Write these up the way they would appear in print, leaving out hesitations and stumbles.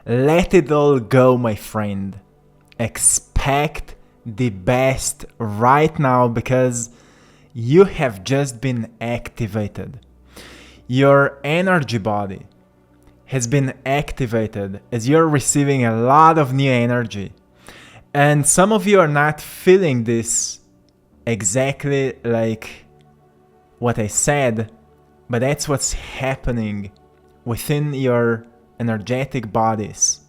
Let it all go, my friend. Expect the best right now because you have just been activated. Your energy body has been activated as you're receiving a lot of new energy. And some of you are not feeling this exactly like what I said, but that's what's happening within your energetic bodies.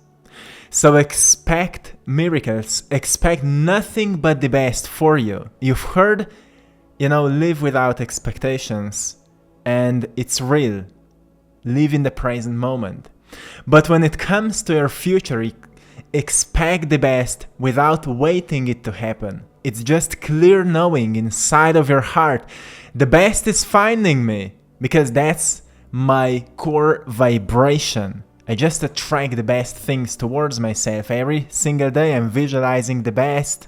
So expect miracles, expect nothing but the best for you. You've heard, live without expectations, and it's real. Live in the present moment. But when it comes to your future, expect the best without waiting it to happen. It's just clear knowing inside of your heart, the best is finding me, because that's my core vibration. I just attract the best things towards myself. Every single day I'm visualizing the best.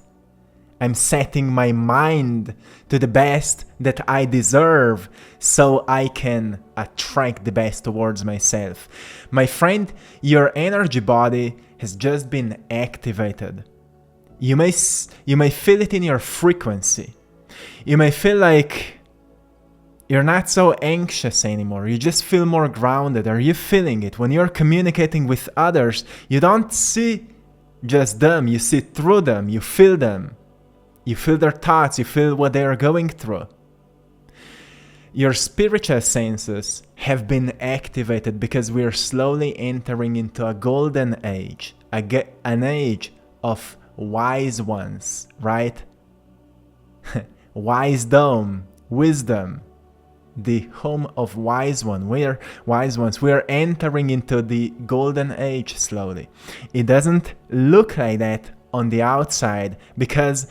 I'm setting my mind to the best that I deserve so I can attract the best towards myself. My friend, your energy body has just been activated. You may feel it in your frequency. You may feel like you're not so anxious anymore. You just feel more grounded. Are you feeling it? When you're communicating with others, you don't see just them. You see through them. You feel them. You feel their thoughts. You feel what they are going through. Your spiritual senses have been activated because we are slowly entering into a golden age. An age of wise ones, right? Wisdom, wisdom. The home of wise ones. We are entering into the golden age slowly. It doesn't look like that on the outside because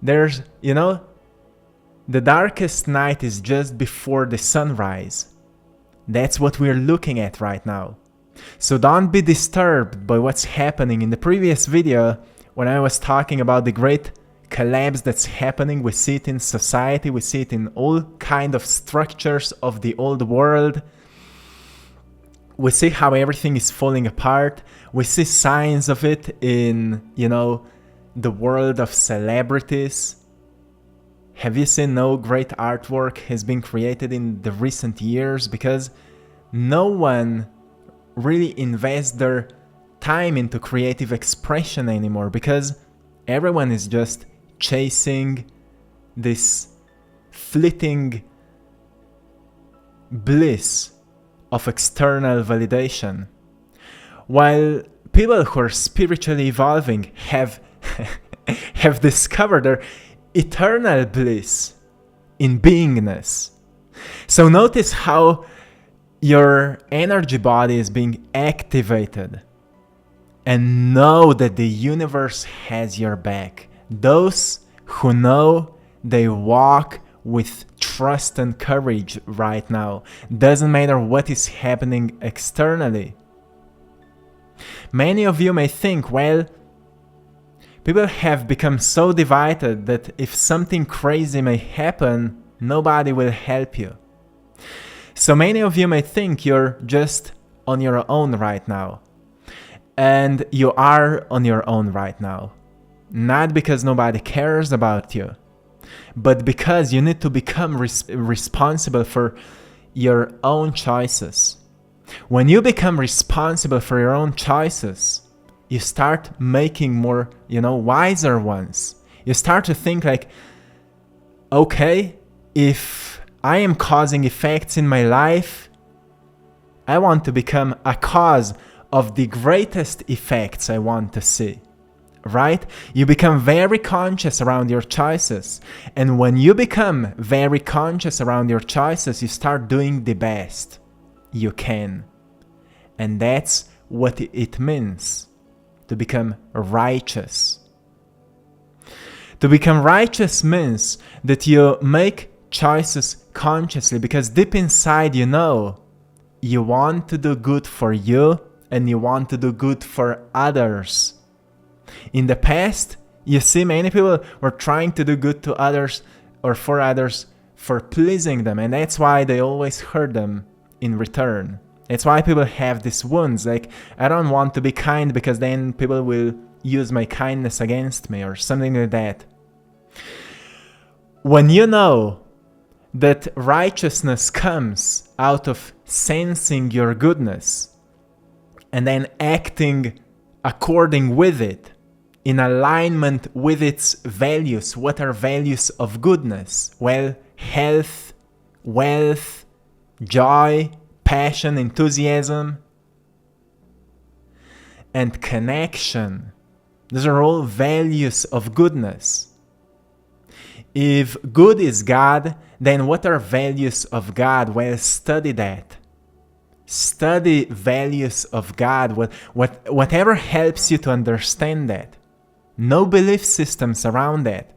there's, the darkest night is just before the sunrise. That's what we're looking at right now. So don't be disturbed by what's happening. In the previous video, when I was talking about the great collapse that's happening, we see it in society, we see it in all kind of structures of the old world. We see how everything is falling apart. We see signs of it in, the world of celebrities. Have you seen no great artwork has been created in the recent years? Because no one really invests their time into creative expression anymore, because everyone is just chasing this fleeting bliss of external validation, while people who are spiritually evolving have discovered their eternal bliss in beingness. So notice how your energy body is being activated, and know that the universe has your back. Those who know, they walk with trust and courage right now. Doesn't matter what is happening externally. Many of you may think, well, people have become so divided that if something crazy may happen, nobody will help you. So many of you may think you're just on your own right now. And you are on your own right now. Not because nobody cares about you, but because you need to become responsible for your own choices. When you become responsible for your own choices, you start making more, wiser ones. You start to think like, okay, if I am causing effects in my life, I want to become a cause of the greatest effects I want to see. Right? You become very conscious around your choices. And when you become very conscious around your choices, you start doing the best you can. And that's what it means to become righteous. To become righteous means that you make choices consciously, because deep inside you know you want to do good for you and you want to do good for others. In the past, you see many people were trying to do good to others or for others for pleasing them, and that's why they always hurt them in return. It's why people have these wounds. Like, I don't want to be kind because then people will use my kindness against me or something like that. When you know that righteousness comes out of sensing your goodness and then acting according with it, in alignment with its values. What are values of goodness? Well, health, wealth, joy, passion, enthusiasm, and connection. Those are all values of goodness. If good is God, then what are values of God? Well, study that. Study values of God, whatever helps you to understand that. No belief systems around that.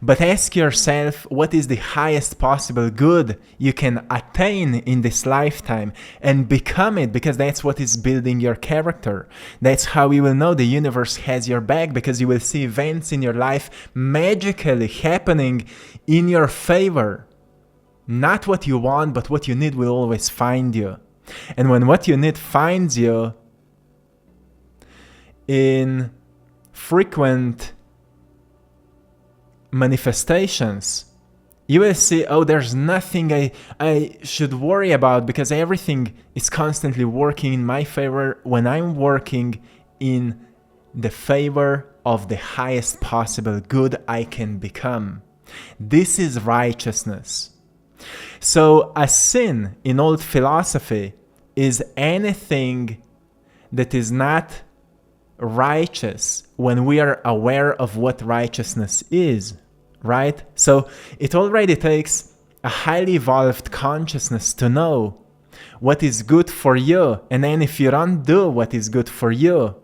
But ask yourself, what is the highest possible good you can attain in this lifetime, and become it, because that's what is building your character. That's how you will know the universe has your back, because you will see events in your life magically happening in your favor. Not what you want, but what you need will always find you. And when what you need finds you in frequent manifestations, you will see, oh, there's nothing I should worry about, because everything is constantly working in my favor when I'm working in the favor of the highest possible good I can become. This is righteousness. So a sin in old philosophy is anything that is not righteous when we are aware of what righteousness is, right? So it already takes a highly evolved consciousness to know what is good for you. And then if you don't do what is good for you,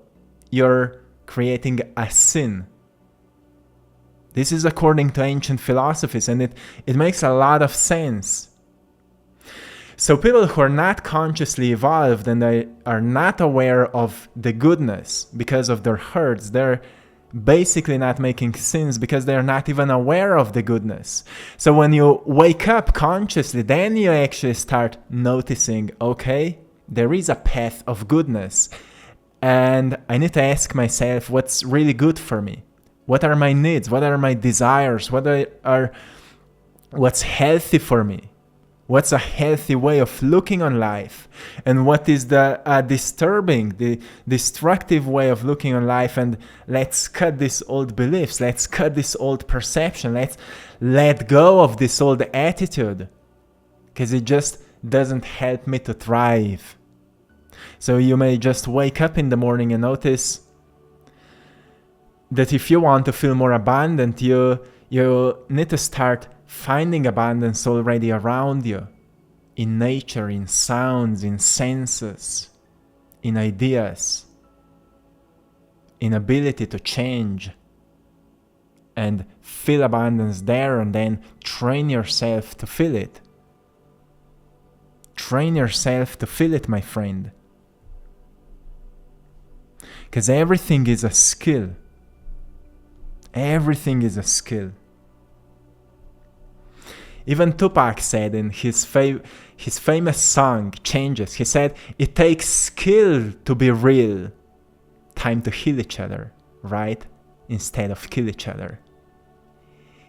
you're creating a sin. This is according to ancient philosophies, and it makes a lot of sense. So people who are not consciously evolved and they are not aware of the goodness because of their hurts, they're basically not making sins because they're not even aware of the goodness. So when you wake up consciously, then you actually start noticing, okay, there is a path of goodness. And I need to ask myself, what's really good for me? What are my needs? What are my desires? What's healthy for me? What's a healthy way of looking on life? And what is the destructive way of looking on life? And let's cut these old beliefs. Let's cut this old perception. Let's let go of this old attitude, because it just doesn't help me to thrive. So you may just wake up in the morning and notice that if you want to feel more abundant, you need to start finding abundance already around you, in nature, in sounds, in senses, in ideas, in ability to change and feel abundance there, and then train yourself to feel it. Train yourself to feel it, my friend. Because everything is a skill. Everything is a skill. Even Tupac said in his famous song, Changes, he said, it takes skill to be real. Time to heal each other, right? Instead of kill each other.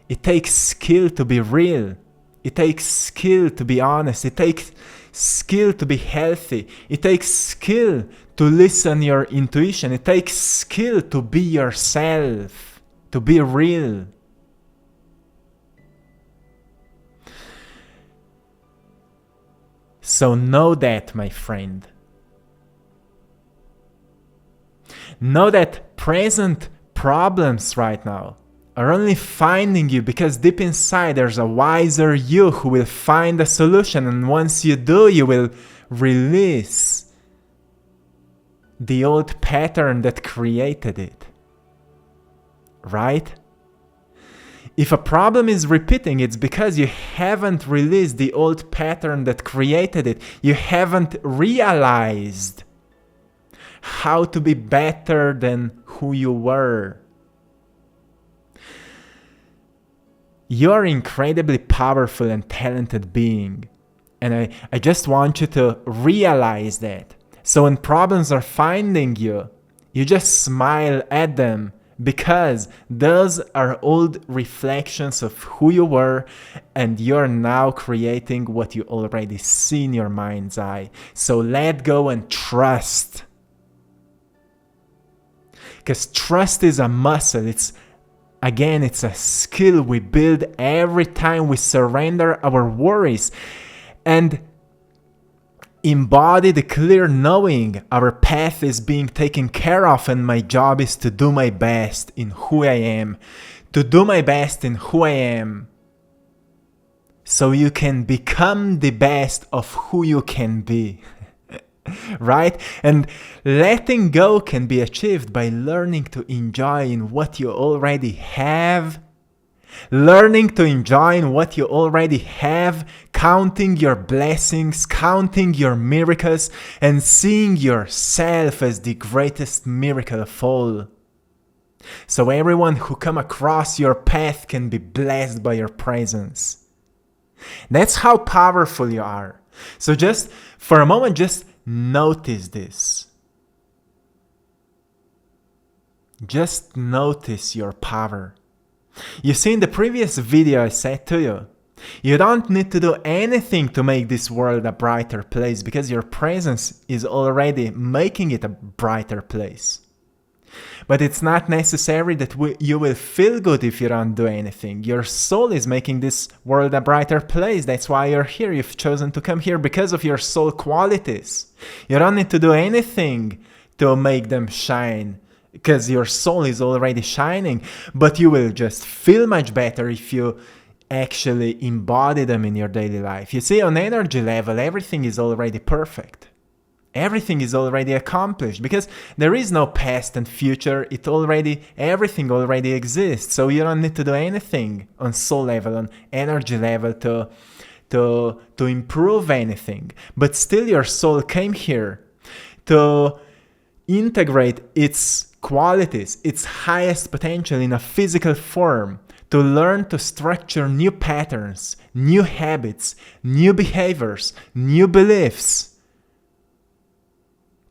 It takes skill to be real. It takes skill to be honest. It takes skill to be healthy. It takes skill to listen your intuition. It takes skill to be yourself, to be real. So know that, my friend. Know that present problems right now are only finding you because deep inside there's a wiser you who will find a solution, and once you do, you will release the old pattern that created it. Right? If a problem is repeating, it's because you haven't released the old pattern that created it. You haven't realized how to be better than who you were. You're an incredibly powerful and talented being. And I just want you to realize that. So when problems are finding you, you just smile at them, because those are old reflections of who you were, and you're now creating what you already see in your mind's eye. So let go and trust. Because trust is a muscle. It's a skill we build every time we surrender our worries and embody the clear knowing our path is being taken care of, and my job is to do my best in who I am. To do my best in who I am, so you can become the best of who you can be. Right? And letting go can be achieved by learning to enjoy in what you already have. Learning to enjoy in what you already have, counting your blessings, counting your miracles, and seeing yourself as the greatest miracle of all. So everyone who come across your path can be blessed by your presence. That's how powerful you are. So just for a moment, just notice this. Just notice your power. You see, in the previous video I said to you, you don't need to do anything to make this world a brighter place, because your presence is already making it a brighter place. But it's not necessary that you will feel good if you don't do anything. Your soul is making this world a brighter place. That's why you're here. You've chosen to come here because of your soul qualities. You don't need to do anything to make them shine, because your soul is already shining. But you will just feel much better if you actually embody them in your daily life. You see, on energy level, everything is already perfect. Everything is already accomplished, because there is no past and future. Everything already exists. So you don't need to do anything on soul level, on energy level to improve anything. But still, your soul came here to integrate its qualities, its highest potential in a physical form, to learn to structure new patterns, new habits, new behaviors, new beliefs,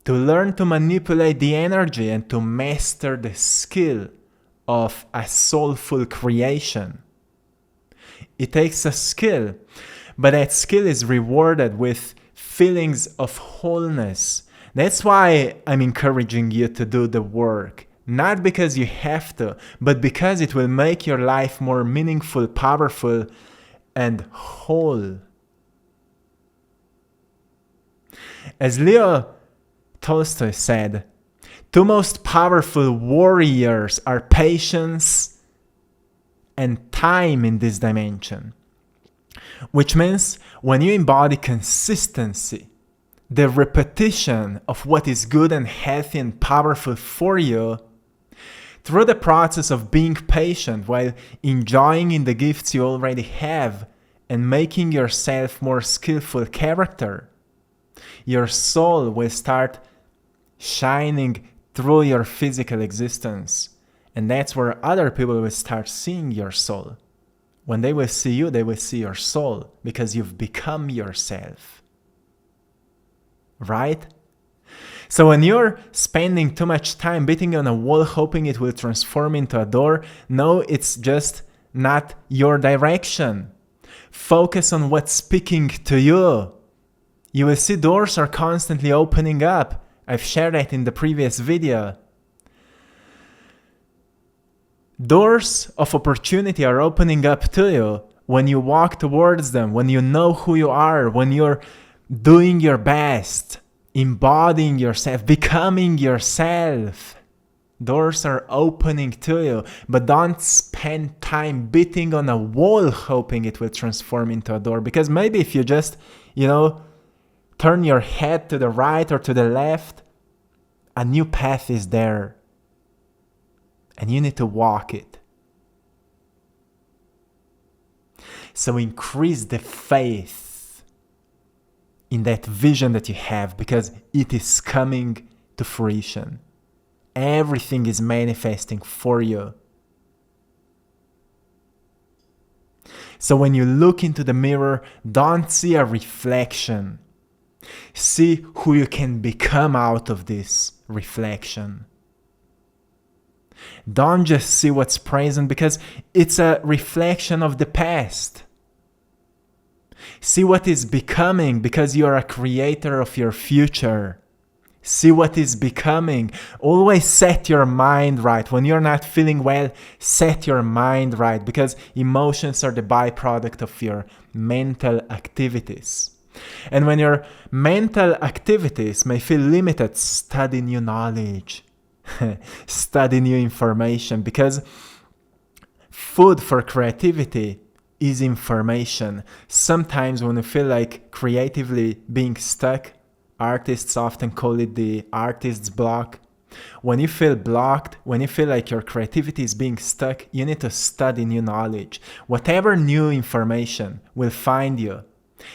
to learn to manipulate the energy and to master the skill of a soulful creation. It takes a skill, but that skill is rewarded with feelings of wholeness. That's why I'm encouraging you to do the work. Not because you have to, but because it will make your life more meaningful, powerful, and whole. As Leo Tolstoy said, two most powerful warriors are patience and time in this dimension. Which means when you embody consistency, the repetition of what is good and healthy and powerful for you, through the process of being patient while enjoying in the gifts you already have and making yourself more skillful character, your soul will start shining through your physical existence. And that's where other people will start seeing your soul. When they will see you, they will see your soul, because you've become yourself. Right? So when you're spending too much time beating on a wall hoping it will transform into a door, no, it's just not your direction. Focus on what's speaking to you. You will see doors are constantly opening up. I've shared that in the previous video. Doors of opportunity are opening up to you when you walk towards them, when you know who you are, when you're doing your best, embodying yourself, becoming yourself. Doors are opening to you, but don't spend time beating on a wall hoping it will transform into a door. Because maybe if you just, turn your head to the right or to the left, a new path is there. And you need to walk it. So increase the faith in that vision that you have, because it is coming to fruition. Everything is manifesting for you. So when you look into the mirror, don't see a reflection. See who you can become out of this reflection. Don't just see what's present because it's a reflection of the past. See what is becoming because you are a creator of your future. See what is becoming. Always set your mind right. When you're not feeling well, set your mind right because emotions are the byproduct of your mental activities. And when your mental activities may feel limited, study new knowledge. Study new information because food for creativity is information. Sometimes when you feel like creatively being stuck, artists often call it the artist's block. When you feel blocked, when you feel like your creativity is being stuck, you need to study new knowledge. Whatever new information will find you.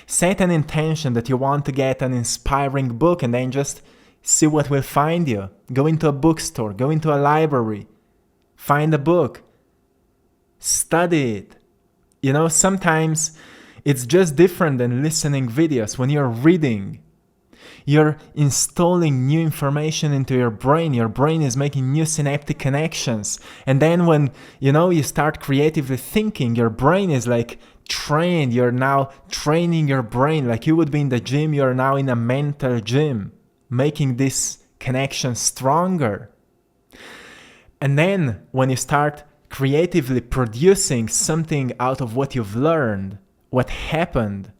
Set an intention that you want to get an inspiring book and then just see what will find you. Go into a bookstore, go into a library, find a book, study it. You know, sometimes it's just different than listening videos. When you're reading, you're installing new information into your brain. Your brain is making new synaptic connections. And then when, you start creatively thinking, your brain is like trained. You're now training your brain. Like you would be in the gym, you're now in a mental gym, making this connection stronger. And then when you start creatively producing something out of what you've learned, what happened?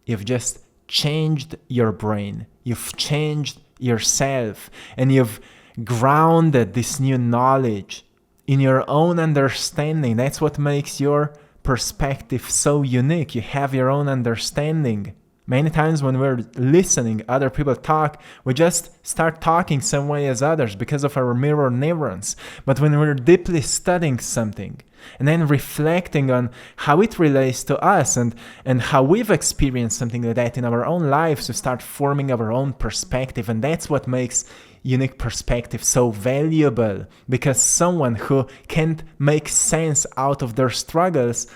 You've just changed your brain. You've changed yourself. And you've grounded this new knowledge in your own understanding. That's what makes your perspective so unique. You have your own understanding. Many times when we're listening other people talk, we just start talking same way as others because of our mirror neurons. But when we're deeply studying something and then reflecting on how it relates to us and how we've experienced something like that in our own lives, we start forming our own perspective. And that's what makes unique perspective so valuable, because someone who can't make sense out of their struggles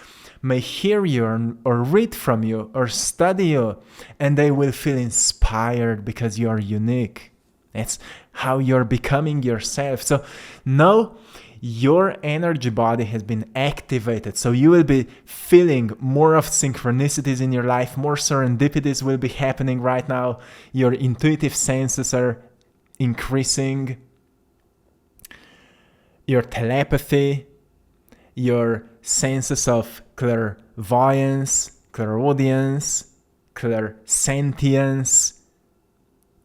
may hear you or read from you or study you, and they will feel inspired because you are unique. That's how you're becoming yourself. So now your energy body has been activated. So you will be feeling more of synchronicities in your life. More serendipities will be happening right now. Your intuitive senses are increasing. Your telepathy, your senses of clairvoyance, clairaudience, clairsentience.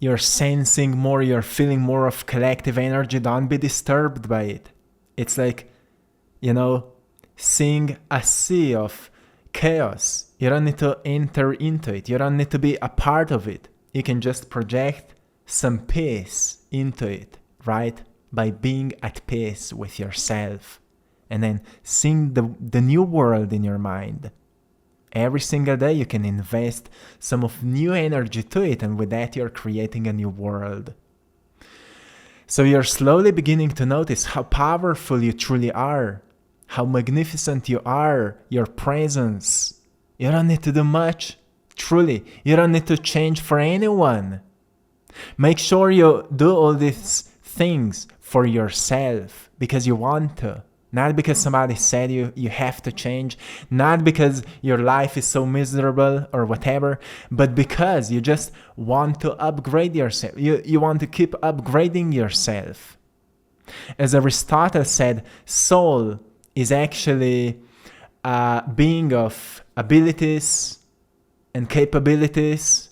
You're sensing more, you're feeling more of collective energy. Don't be disturbed by it. It's like, seeing a sea of chaos. You don't need to enter into it. You don't need to be a part of it. You can just project some peace into it, right? By being at peace with yourself. And then seeing the new world in your mind. Every single day you can invest some of new energy to it, and with that you're creating a new world. So you're slowly beginning to notice how powerful you truly are, how magnificent you are, your presence. You don't need to do much, truly. You don't need to change for anyone. Make sure you do all these things for yourself because you want to. Not because somebody said you have to change, not because your life is so miserable or whatever, but because you just want to upgrade yourself. You want to keep upgrading yourself. As Aristotle said, soul is actually a being of abilities and capabilities,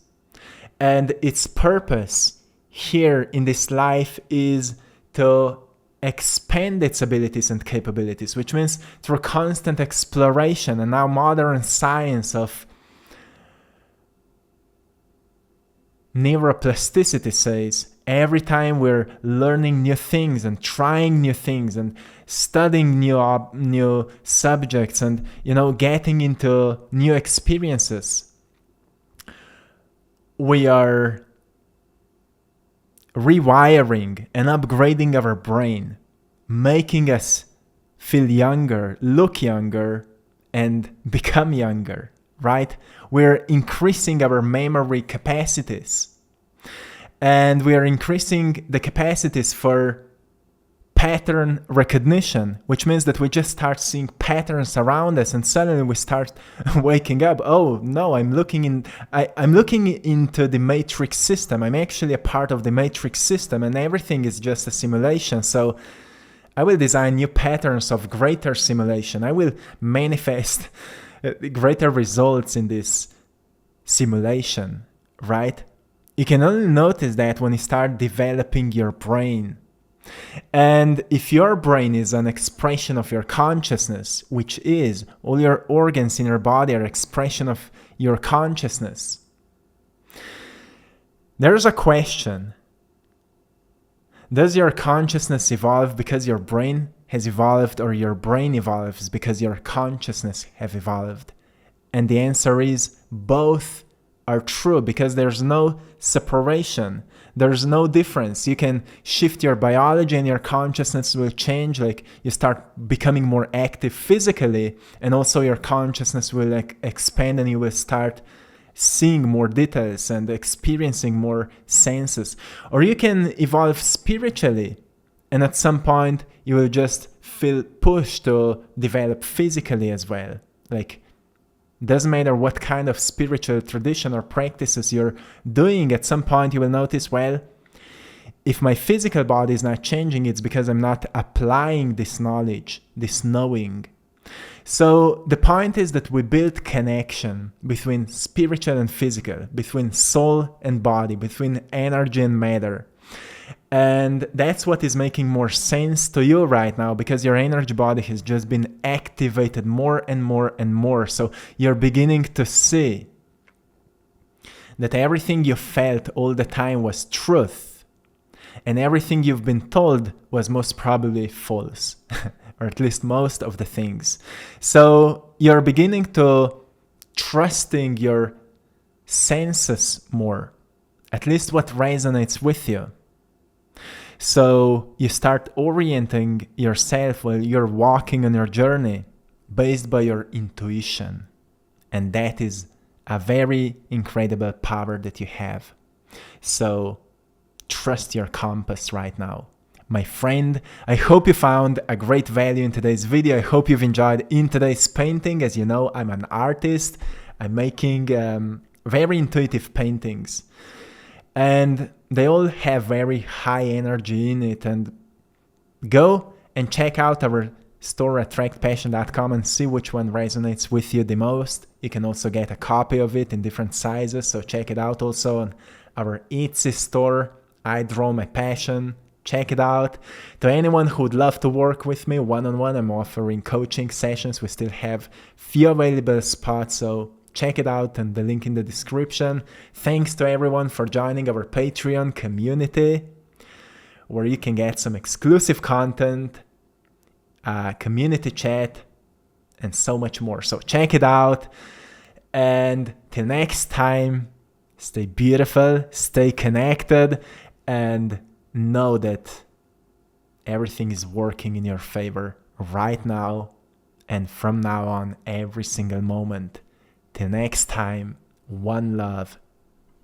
and its purpose here in this life is to expand its abilities and capabilities, which means through constant exploration. And now modern science of neuroplasticity says every time we're learning new things and trying new things and studying new subjects and getting into new experiences, we are rewiring and upgrading our brain, making us feel younger, look younger, and become younger, right? We're increasing our memory capacities. And we are increasing the capacities for pattern recognition, which means that we just start seeing patterns around us, and suddenly we start waking up. Oh no, I'm looking into the matrix system. I'm actually a part of the matrix system, and everything is just a simulation. So I will design new patterns of greater simulation. I will manifest greater results in this simulation, right? You can only notice that when you start developing your brain. And if your brain is an expression of your consciousness, which is all your organs in your body are expression of your consciousness, there's a question. Does your consciousness evolve because your brain has evolved, or your brain evolves because your consciousness have evolved? And the answer is both are true, because there's no separation. There's no difference. You can shift your biology and your consciousness will change. Like you start becoming more active physically, and also your consciousness will expand, and you will start seeing more details and experiencing more senses. Or you can evolve spiritually, and at some point you will just feel pushed to develop physically as well. Like, doesn't matter what kind of spiritual tradition or practices you're doing, at some point you will notice, well, if my physical body is not changing, it's because I'm not applying this knowledge, this knowing. So the point is that we build connection between spiritual and physical, between soul and body, between energy and matter. And that's what is making more sense to you right now, because your energy body has just been activated more and more and more. So you're beginning to see that everything you felt all the time was truth, and everything you've been told was most probably false, or at least most of the things. So you're beginning to trusting your senses more, at least what resonates with you. So you start orienting yourself while you're walking on your journey based by your intuition. And that is a very incredible power that you have. So trust your compass right now. My friend, I hope you found a great value in today's video. I hope you've enjoyed in today's painting. As you know, I'm an artist. I'm making very intuitive paintings. And they all have very high energy in it. And go and check out our store at AttractPassion.com and see which one resonates with you the most. You can also get a copy of it in different sizes, so check it out. Also on our Etsy store, I Draw My Passion. Check it out. To anyone who would love to work with me one-on-one, I'm offering coaching sessions. We still have few available spots, so check it out, and the link in the description. Thanks to everyone for joining our Patreon community, where you can get some exclusive content, community chat, and so much more. So check it out. And till next time, stay beautiful, stay connected, and know that everything is working in your favor right now and from now on, every single moment. Till next time, one love.